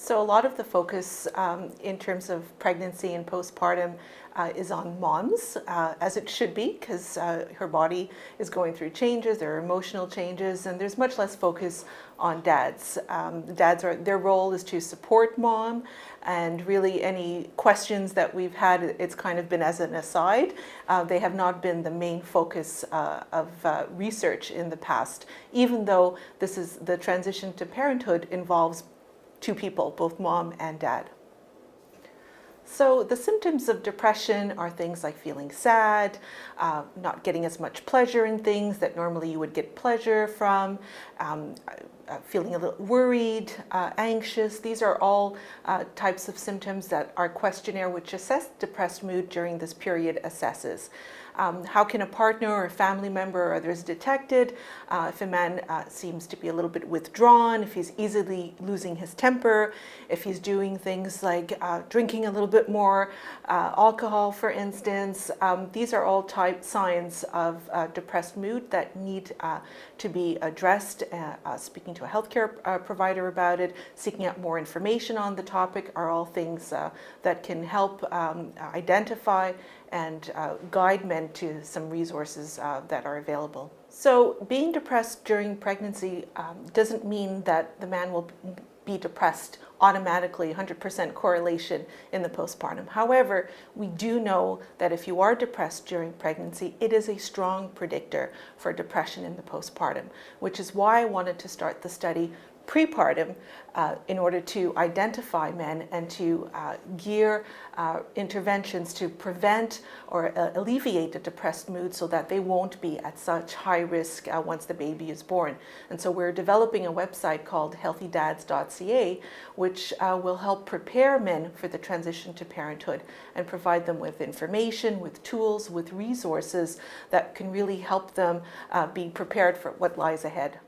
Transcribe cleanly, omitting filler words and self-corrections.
So a lot of the focus in terms of pregnancy and postpartum is on moms, as it should be, because her body is going through changes, there are emotional changes, and there's much less focus on dads. Their role is to support mom, and really any questions that we've had, it's kind of been as an aside. They have not been the main focus of research in the past, even though the transition to parenthood involves two people, both mom and dad. So the symptoms of depression are things like feeling sad, not getting as much pleasure in things that normally you would get pleasure from, feeling a little worried, anxious. These are all types of symptoms that our questionnaire, which assesses depressed mood during this period, assesses. How can a partner or a family member or others detect it? If a man seems to be a little bit withdrawn, if he's easily losing his temper, if he's doing things like drinking a little bit more alcohol, for instance. These are all signs of depressed mood that need to be addressed. Speaking to a healthcare provider about it, seeking out more information on the topic are all things that can help identify and guide men to some resources that are available. So being depressed during pregnancy doesn't mean that the man will be depressed automatically, 100% correlation in the postpartum. However, we do know that if you are depressed during pregnancy, it is a strong predictor for depression in the postpartum, which is why I wanted to start the study prepartum in order to identify men and to gear interventions to prevent or alleviate a depressed mood so that they won't be at such high risk once the baby is born. And so we're developing a website called healthydads.ca, which will help prepare men for the transition to parenthood and provide them with information, with tools, with resources that can really help them be prepared for what lies ahead.